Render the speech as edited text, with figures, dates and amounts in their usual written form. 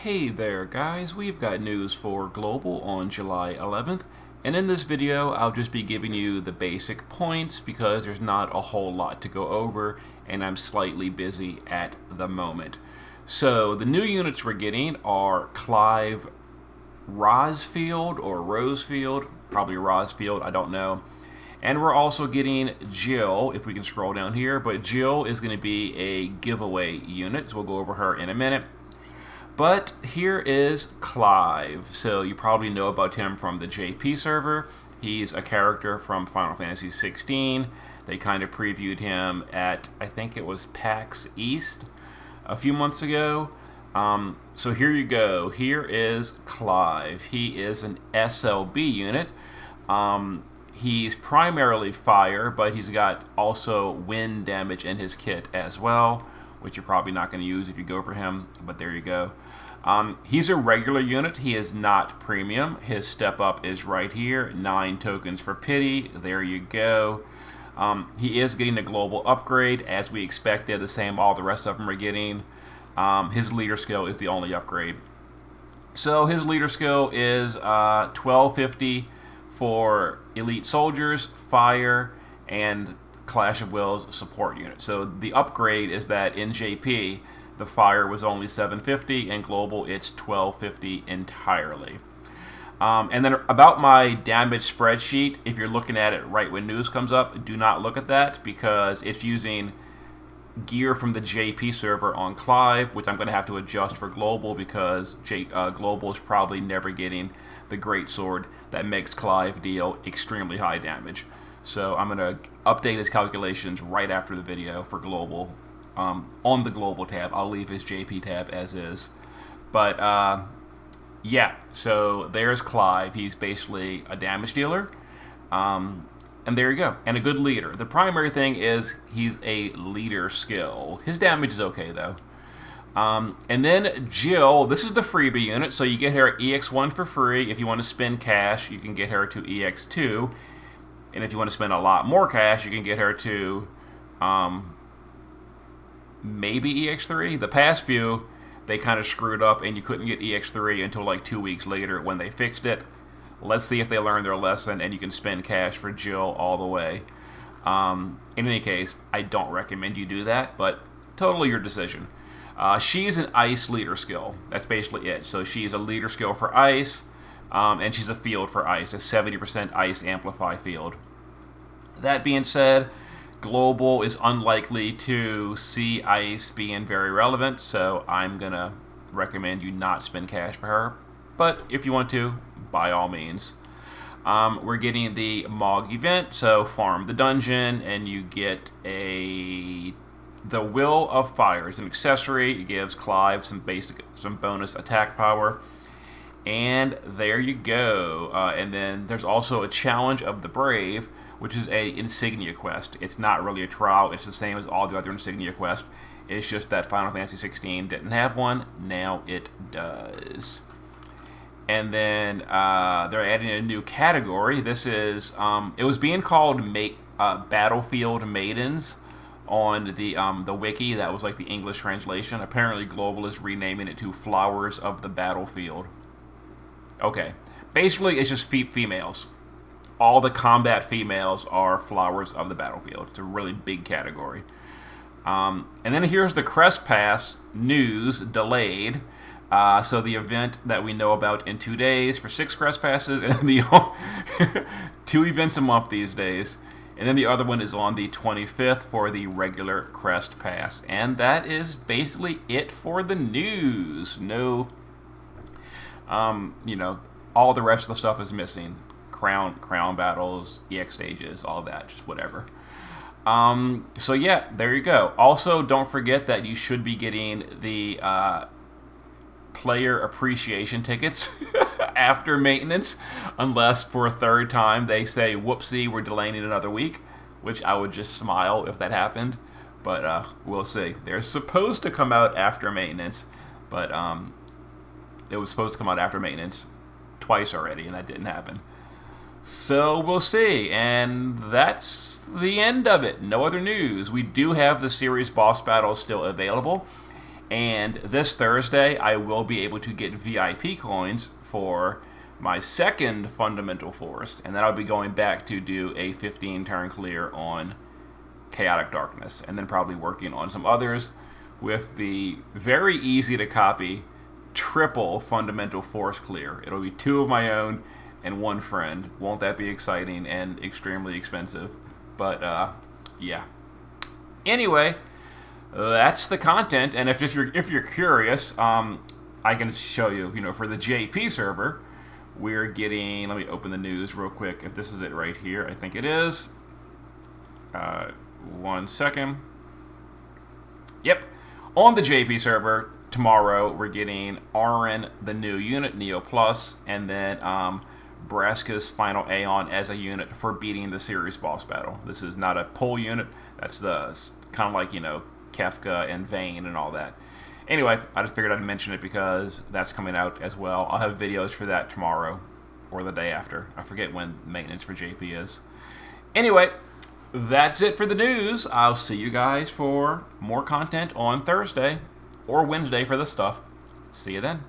Hey there guys, we've got news for Global on July 11th, and in this video I'll just be giving you the basic points because there's not a whole lot to go over and I'm slightly busy at the moment. So the new units we're getting are Clive Rosfield or Rosefield, probably Rosfield, I don't know. And we're also getting Jill, if we can scroll down here, but Jill is going to be a giveaway unit, so we'll go over her in a minute. But here is Clive. So you probably know about him from the JP server. He's a character from Final Fantasy 16. They kind of previewed him at, I think it was PAX East a few months ago. So here you go. Here is Clive. He is an SLB unit. He's primarily fire, but he's got also wind damage in his kit as well, which you're probably not going to use if you go for him, but there you go. He's a regular unit. He is not premium. His step up is right here, 9 tokens for pity. There you go. He is getting a global upgrade, as we expected, the same all the rest of them are getting. His leader skill is the only upgrade. So his leader skill is 1250 for elite soldiers, fire, and Clash of Wills support unit. So the upgrade is that in JP, the fire was only 750, and global it's 1250 entirely. And then about my damage spreadsheet, if you're looking at it right when news comes up, do not look at that because it's using gear from the JP server on Clive, which I'm going to have to adjust for global because global is probably never getting the great sword that makes Clive deal extremely high damage. So I'm going to update his calculations right after the video for global. On the global tab, I'll leave his JP tab as is. But yeah, so there's Clive. He's basically a damage dealer. And there you go. And a good leader. The primary thing is he's a leader skill. His damage is okay, though. And then Jill, this is the freebie unit, so you get her at EX1 for free. If you want to spend cash, you can get her to EX2. And if you want to spend a lot more cash, you can get her to maybe EX3. The past few, they kind of screwed up and you couldn't get EX3 until like 2 weeks later when they fixed it. Let's see if they learned their lesson and you can spend cash for Jill all the way. In any case, I don't recommend you do that, but totally your decision. She's an ice leader skill. That's basically it. So she's a leader skill for ice, and she's a field for ice, a 70% ice amplify field. That being said, global is unlikely to see ice being very relevant, so I'm going to recommend you not spend cash for her. But if you want to, by all means. We're getting the MOG event, so farm the dungeon, and you get the Will of Fire as an accessory. It gives Clive some bonus attack power. And there you go. And then there's also a Challenge of the Brave, which is a insignia quest. It's not really a trial. It's the same as all the other insignia quests. It's just that Final Fantasy 16 didn't have one. Now it does. And then they're adding a new category. This is it was being called Battlefield Maidens on the wiki. That was like the English translation. Apparently, Global is renaming it to Flowers of the Battlefield. Okay, basically it's just females. All the combat females are Flowers of the Battlefield. It's a really big category. And then here's the Crest Pass news delayed. So the event that we know about in 2 days for 6 Crest Passes, and the 2 events a month these days. And then the other one is on the 25th for the regular Crest Pass. And that is basically it for the news. No, all the rest of the stuff is missing. Crown battles, EX stages, all that, just whatever. So yeah, there you go. Also, don't forget that you should be getting the player appreciation tickets after maintenance, unless for a third time they say, whoopsie, we're delaying it another week, which I would just smile if that happened, but we'll see. They're supposed to come out after maintenance, but it was supposed to come out after maintenance twice already, and that didn't happen. So we'll see, and that's the end of it. No other news. We do have the series boss battles still available, And this Thursday, I will be able to get VIP coins for my second Fundamental Force, and then I'll be going back to do a 15 turn clear on Chaotic Darkness, and then probably working on some others with the very easy to copy triple Fundamental Force clear. It'll be 2 of my own and 1 friend. Won't that be exciting and extremely expensive? But yeah. Anyway, that's the content. And if you're curious, I can show you. You know, for the JP server, we're getting. Let me open the news real quick. If this is it right here, I think it is. 1 second. Yep. On the JP server tomorrow, we're getting Arin, the new unit, Neo Plus, and then Braska's final Aeon as a unit for beating the series boss battle. This is not a pull unit. That's the kind of like, you know, Kefka and Vayne and all that. Anyway, I just figured I'd mention it because that's coming out as well. I'll have videos for that tomorrow or the day after. I forget when maintenance for JP is. Anyway, that's it for the news. I'll see you guys for more content on Thursday or Wednesday for this stuff. See you then.